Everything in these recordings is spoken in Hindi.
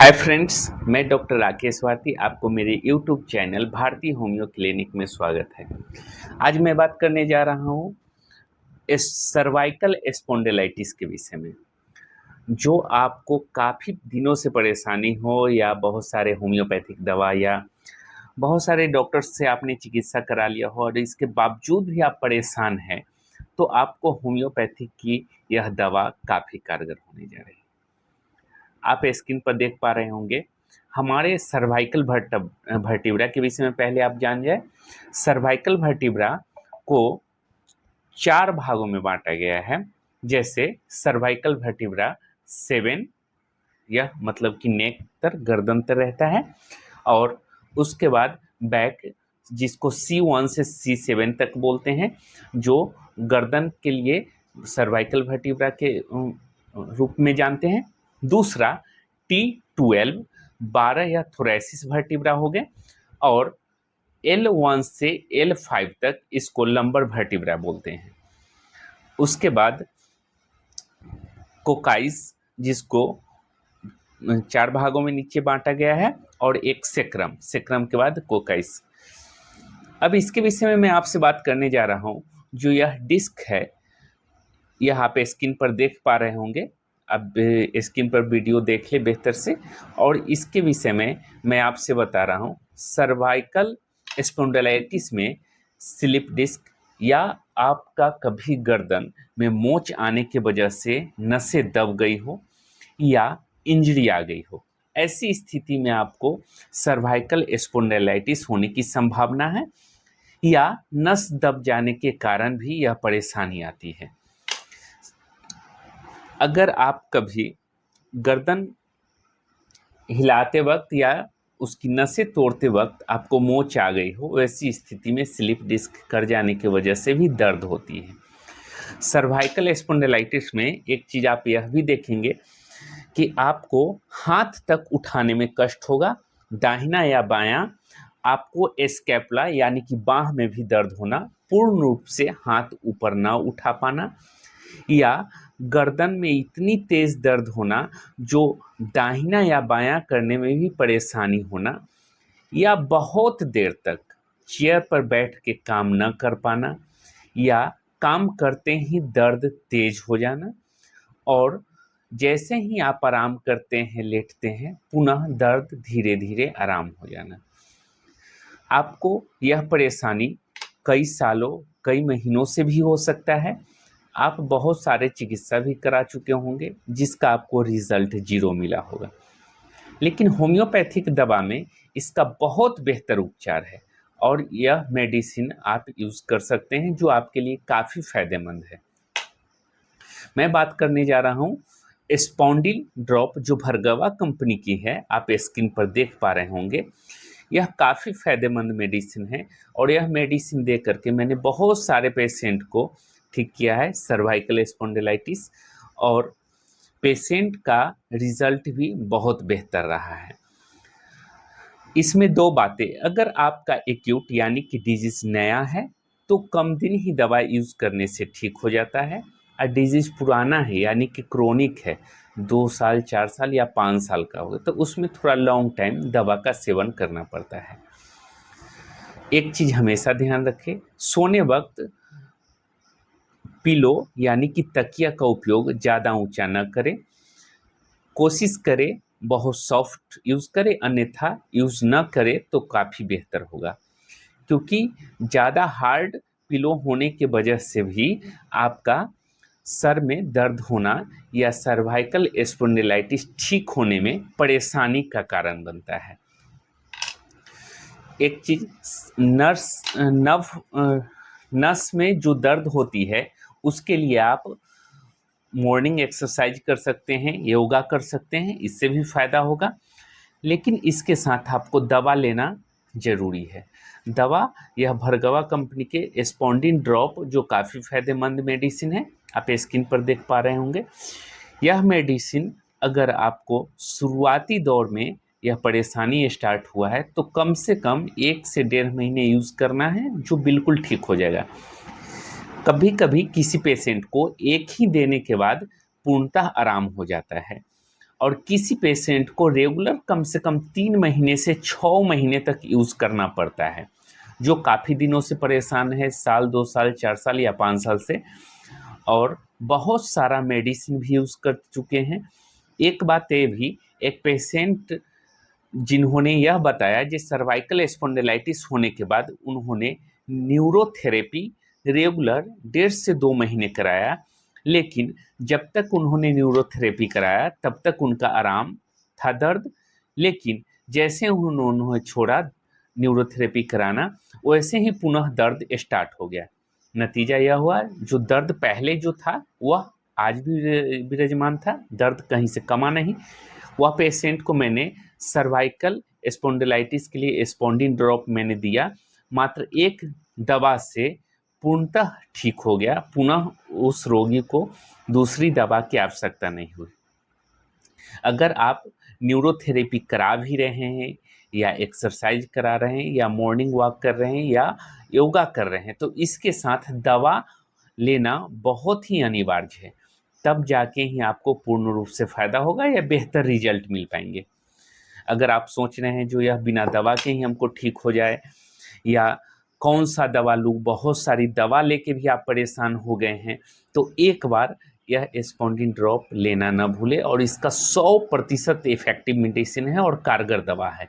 हाय फ्रेंड्स, मैं डॉक्टर राकेश वाती आपको मेरे यूट्यूब चैनल भारतीय होम्यो क्लिनिक में स्वागत है। आज मैं बात करने जा रहा हूँ इस सर्वाइकल स्पॉन्डिलाइटिस के विषय में। जो आपको काफ़ी दिनों से परेशानी हो या बहुत सारे होम्योपैथिक दवा या बहुत सारे डॉक्टर्स से आपने चिकित्सा करा लिया हो और इसके बावजूद भी आप परेशान हैं, तो आपको होम्योपैथिक की यह दवा काफ़ी कारगर होने जा रही है। आप स्क्रीन पर देख पा रहे होंगे हमारे सर्वाइकल वर्टिब्रा के विषय में पहले आप जान जाए। सर्वाइकल वर्टिब्रा को 4 भागों में बांटा गया है। जैसे सर्वाइकल वर्टिब्रा 7, यह मतलब कि नेक तर गर्दन तर रहता है, और उसके बाद बैक जिसको C1 से C7 तक बोलते हैं, जो गर्दन के लिए सर्वाइकल वर्टिब्रा के रूप में जानते हैं। दूसरा T12 12 या थोरेसिस वर्टिब्रा हो गए, और L1 से L5 तक इसको लंबर वर्टिब्रा बोलते हैं। उसके बाद कोकाइस, जिसको 4 भागों में नीचे बांटा गया है, और एक सेक्रम के बाद कोकाइस। अब इसके विषय में मैं आपसे बात करने जा रहा हूँ। जो यह डिस्क है, यह आप स्क्रीन पर देख पा रहे होंगे। अब स्क्रीन पर वीडियो देख ले बेहतर से। और इसके विषय में मैं आपसे बता रहा हूँ, सर्वाइकल स्पॉन्डिलाइटिस में स्लिप डिस्क या आपका कभी गर्दन में मोच आने की वजह से नसें दब गई हो या इंजरी आ गई हो, ऐसी स्थिति में आपको सर्वाइकल स्पॉन्डिलाइटिस होने की संभावना है, या नस दब जाने के कारण भी यह परेशानी आती है। अगर आप कभी गर्दन हिलाते वक्त या उसकी नसें तोड़ते वक्त आपको मोच आ गई हो, वैसी स्थिति में स्लिप डिस्क कर जाने की वजह से भी दर्द होती है। सर्वाइकल स्पॉन्डिलाइटिस में एक चीज़ आप यह भी देखेंगे कि आपको हाथ तक उठाने में कष्ट होगा। दाहिना या बायां आपको स्कैपुला यानी कि बाह में भी दर्द होना, पूर्ण रूप से हाथ ऊपर ना उठा पाना, या गर्दन में इतनी तेज दर्द होना जो दाहिना या बायां करने में भी परेशानी होना, या बहुत देर तक चेयर पर बैठ के काम न कर पाना, या काम करते ही दर्द तेज हो जाना, और जैसे ही आप आराम करते हैं, लेटते हैं, पुनः दर्द धीरे धीरे आराम हो जाना। आपको यह परेशानी कई सालों कई महीनों से भी हो सकता है। आप बहुत सारे चिकित्सा भी करा चुके होंगे जिसका आपको रिजल्ट 0 मिला होगा, लेकिन होम्योपैथिक दवा में इसका बहुत बेहतर उपचार है, और यह मेडिसिन आप यूज़ कर सकते हैं जो आपके लिए काफ़ी फायदेमंद है। मैं बात करने जा रहा हूँ स्पॉन्डिल ड्रॉप, जो भर्गवा कंपनी की है। आप स्क्रीन पर देख पा रहे होंगे। यह काफ़ी फायदेमंद मेडिसिन है, और यह मेडिसिन दे करके मैंने बहुत सारे पेशेंट को ठीक किया है सर्वाइकल स्पॉन्डिलाइटिस, और पेशेंट का रिजल्ट भी बहुत बेहतर रहा है। इसमें 2 बातें, अगर आपका एक्यूट यानी कि डिजीज नया है तो कम दिन ही दवा यूज़ करने से ठीक हो जाता है, और डिजीज पुराना है यानी कि क्रोनिक है, 2 साल 4 साल या 5 साल का होगा, तो उसमें थोड़ा लॉन्ग टाइम दवा का सेवन करना पड़ता है। एक चीज़ हमेशा ध्यान रखें, सोने वक्त पिलो यानी कि तकिया का उपयोग ज़्यादा ऊंचा न करें। कोशिश करें बहुत सॉफ्ट यूज़ करें, अन्यथा यूज़ न करें तो काफ़ी बेहतर होगा, क्योंकि ज़्यादा हार्ड पिलो होने की वजह से भी आपका सर में दर्द होना या सर्वाइकल स्पॉन्डिलाइटिस ठीक होने में परेशानी का कारण बनता है। एक चीज़, नस में जो दर्द होती है उसके लिए आप मॉर्निंग एक्सरसाइज कर सकते हैं, योगा कर सकते हैं, इससे भी फ़ायदा होगा। लेकिन इसके साथ आपको दवा लेना ज़रूरी है। दवा यह भर्गवा कंपनी के स्पॉन्डिन ड्रॉप, जो काफ़ी फ़ायदेमंद मेडिसिन है, आप स्क्रीन पर देख पा रहे होंगे। यह मेडिसिन अगर आपको शुरुआती दौर में यह परेशानी स्टार्ट हुआ है तो कम से कम 1 से 1.5 महीने यूज़ करना है, जो बिल्कुल ठीक हो जाएगा। कभी कभी किसी पेशेंट को एक ही देने के बाद पूर्णतः आराम हो जाता है, और किसी पेशेंट को रेगुलर कम से कम 3 महीने से 6 महीने तक यूज़ करना पड़ता है, जो काफ़ी दिनों से परेशान है, साल 2 साल 4 साल या 5 साल से, और बहुत सारा मेडिसिन भी यूज़ कर चुके हैं। एक बात ये भी, एक पेशेंट जिन्होंने यह बताया कि सर्वाइकल स्पॉन्डिलाइटिस होने के बाद उन्होंने न्यूरोथेरेपी रेगुलर 1.5 से 2 महीने कराया, लेकिन जब तक उन्होंने न्यूरोथेरेपी कराया तब तक उनका आराम था दर्द, लेकिन जैसे उन्होंने छोड़ा न्यूरोथेरेपी कराना वैसे ही पुनः दर्द स्टार्ट हो गया। नतीजा यह हुआ जो दर्द पहले जो था वह आज भी विराजमान था, दर्द कहीं से कमा नहीं। वह पेशेंट को मैंने सर्वाइकल स्पॉन्डिलाइटिस के लिए स्पॉन्डिन ड्रॉप मैंने दिया, मात्र एक दवा से पूर्णतः ठीक हो गया, पुनः उस रोगी को दूसरी दवा की आवश्यकता नहीं हुई। अगर आप न्यूरोथेरेपी करा भी रहे हैं या एक्सरसाइज करा रहे हैं या मॉर्निंग वॉक कर रहे हैं या योगा कर रहे हैं, तो इसके साथ दवा लेना बहुत ही अनिवार्य है, तब जाके ही आपको पूर्ण रूप से फ़ायदा होगा या बेहतर रिजल्ट मिल पाएंगे। अगर आप सोच रहे हैं जो यह बिना दवा के ही हमको ठीक हो जाए या कौन सा दवा लूँ, बहुत सारी दवा लेके भी आप परेशान हो गए हैं, तो एक बार यह स्पॉन्डिन ड्रॉप लेना न भूलें। और इसका 100% इफेक्टिव मेडिसिन है और कारगर दवा है।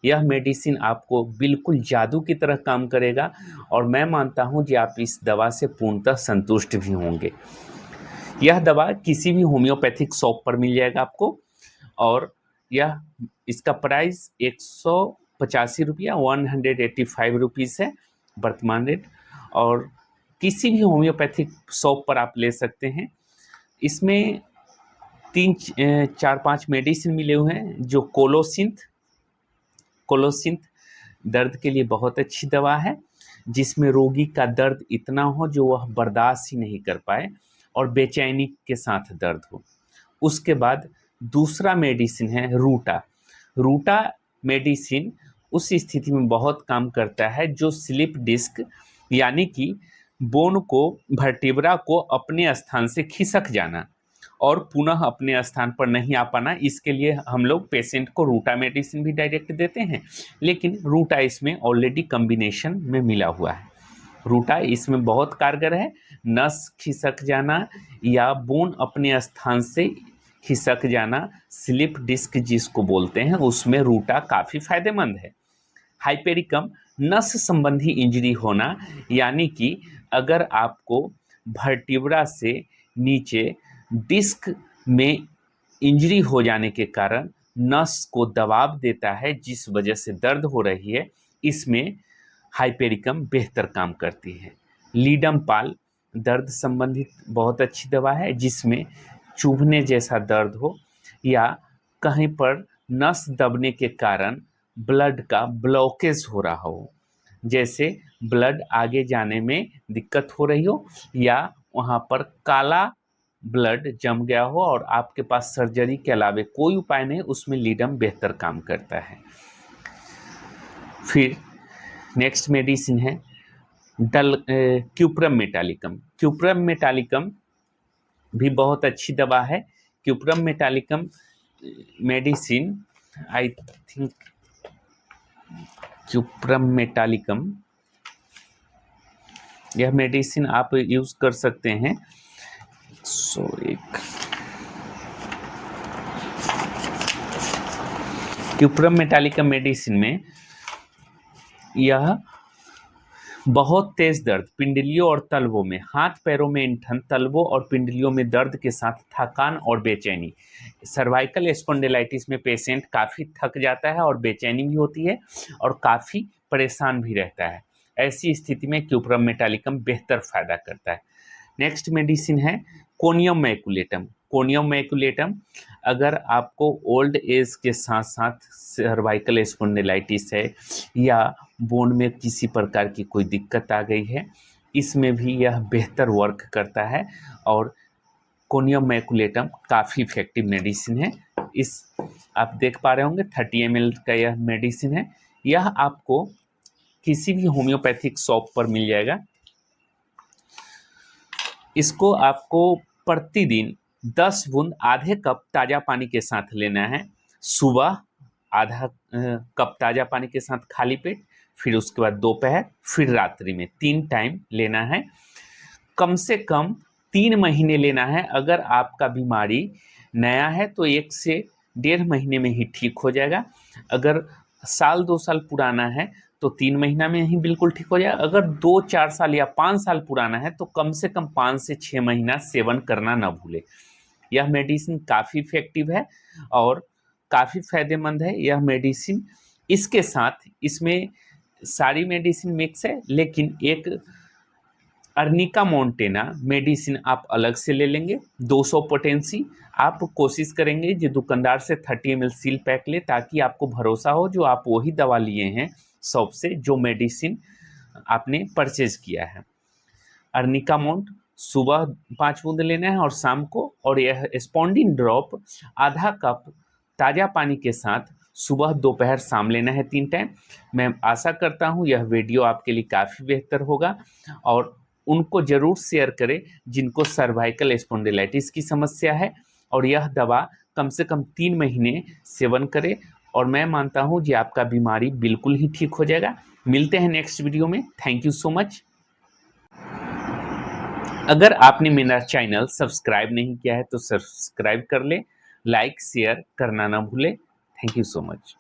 यह मेडिसिन आपको बिल्कुल जादू की तरह काम करेगा और मैं मानता हूं कि आप इस दवा से पूर्णतः संतुष्ट भी होंगे। यह दवा किसी भी होम्योपैथिक शॉप पर मिल जाएगा आपको, और यह इसका प्राइस 185 रुपया 185 रुपीज़ है वर्तमान रेट, और किसी भी होम्योपैथिक शॉप पर आप ले सकते हैं। इसमें 4-5 मेडिसिन मिले हुए हैं, जो कोलोसिंथ दर्द के लिए बहुत अच्छी दवा है, जिसमें रोगी का दर्द इतना हो जो वह बर्दाश्त ही नहीं कर पाए और बेचैनी के साथ दर्द हो। उसके बाद दूसरा मेडिसिन है रूटा मेडिसिन उस स्थिति में बहुत काम करता है जो स्लिप डिस्क यानी कि बोन को, वर्टिब्रा को अपने स्थान से खिसक जाना और पुनः अपने स्थान पर नहीं आ पाना, इसके लिए हम लोग पेशेंट को रूटा मेडिसिन भी डायरेक्ट देते हैं, लेकिन रूटा इसमें ऑलरेडी कॉम्बिनेशन में मिला हुआ है। रूटा इसमें बहुत कारगर है। नस खिसक जाना या बोन अपने स्थान से खिसक जाना, स्लिप डिस्क जिसको बोलते हैं, उसमें रूटा काफ़ी फायदेमंद है। हाइपेरिकम नस संबंधी इंजरी होना, यानी कि अगर आपको वर्टिब्रा से नीचे डिस्क में इंजरी हो जाने के कारण नस को दबाव देता है जिस वजह से दर्द हो रही है, इसमें हाइपेरिकम बेहतर काम करती है। लीडम पाल दर्द संबंधित बहुत अच्छी दवा है, जिसमें चुभने जैसा दर्द हो या कहीं पर नस दबने के कारण ब्लड का ब्लॉकेज हो रहा हो, जैसे ब्लड आगे जाने में दिक्कत हो रही हो या वहाँ पर काला ब्लड जम गया हो और आपके पास सर्जरी के अलावा कोई उपाय नहीं, उसमें लीडम बेहतर काम करता है। फिर नेक्स्ट मेडिसिन है क्यूप्रम मेटालिकम भी बहुत अच्छी दवा है। Cuprum metallicum medicine, I think cuprum metallicum, यह मेडिसिन आप यूज़ कर सकते हैं। क्यूप्रम मेटालिकम मेडिसिन में यह बहुत तेज दर्द पिंडलियों और तलवों में, हाथ पैरों में इंठन, तलवों और पिंडलियों में दर्द के साथ थकान और बेचैनी। सर्वाइकल स्पॉन्डिलाइटिस में पेशेंट काफ़ी थक जाता है और बेचैनी भी होती है और काफ़ी परेशान भी रहता है। ऐसी स्थिति में क्यूप्रम मेटालिकम बेहतर फ़ायदा करता है। नेक्स्ट मेडिसिन है कोनियम मैकुलेटम। अगर आपको ओल्ड एज के साथ साथ सर्वाइकल स्पॉन्डिलाइटिस है या बोन में किसी प्रकार की कोई दिक्कत आ गई है, इसमें भी यह बेहतर वर्क करता है और कोनियम मैकुलेटम काफ़ी इफेक्टिव मेडिसिन है। इस आप देख पा रहे होंगे 30 ml का यह मेडिसिन है। यह आपको किसी भी होम्योपैथिक शॉप पर मिल जाएगा। इसको आपको प्रतिदिन 10 बूंद आधे कप ताज़ा पानी के साथ लेना है। सुबह आधा कप ताज़ा पानी के साथ खाली पेट, फिर उसके बाद दोपहर, फिर रात्रि में 3 टाइम लेना है। कम से कम 3 महीने लेना है। अगर आपका बीमारी नया है तो 1 से 1.5 महीने में ही ठीक हो जाएगा। अगर साल 2 साल पुराना है तो 3 महीना में ही बिल्कुल ठीक हो जाएगा। अगर 2-4 साल या 5 साल पुराना है तो कम से कम 5 से 6 महीना सेवन करना न भूलें। यह मेडिसिन काफ़ी इफ़ेक्टिव है और काफ़ी फ़ायदेमंद है यह मेडिसिन। इसके साथ इसमें सारी मेडिसिन मिक्स है, लेकिन एक अर्निका मोंटेना मेडिसिन आप अलग से ले लेंगे 200 पोटेंसी। आप कोशिश करेंगे जो दुकानदार से 30 ml सील पैक ले, ताकि आपको भरोसा हो जो आप वही दवा लिए हैं शॉप से जो मेडिसिन आपने परचेज किया है। अर्निका मोंट सुबह 5 बूंद लेना है और शाम को, और यह स्पॉन्डिन ड्रॉप आधा कप ताज़ा पानी के साथ सुबह दोपहर शाम लेना है 3 टाइम। मैं आशा करता हूँ यह वीडियो आपके लिए काफ़ी बेहतर होगा और उनको ज़रूर शेयर करें जिनको सर्वाइकल स्पॉन्डिलाइटिस की समस्या है, और यह दवा कम से कम 3 महीने सेवन करें और मैं मानता हूँ कि आपका बीमारी बिल्कुल ही ठीक हो जाएगा। मिलते हैं नेक्स्ट वीडियो में। Thank you so much. अगर आपने मेरा चैनल सब्सक्राइब नहीं किया है तो सब्सक्राइब कर ले, लाइक शेयर करना ना भूले। Thank you so much.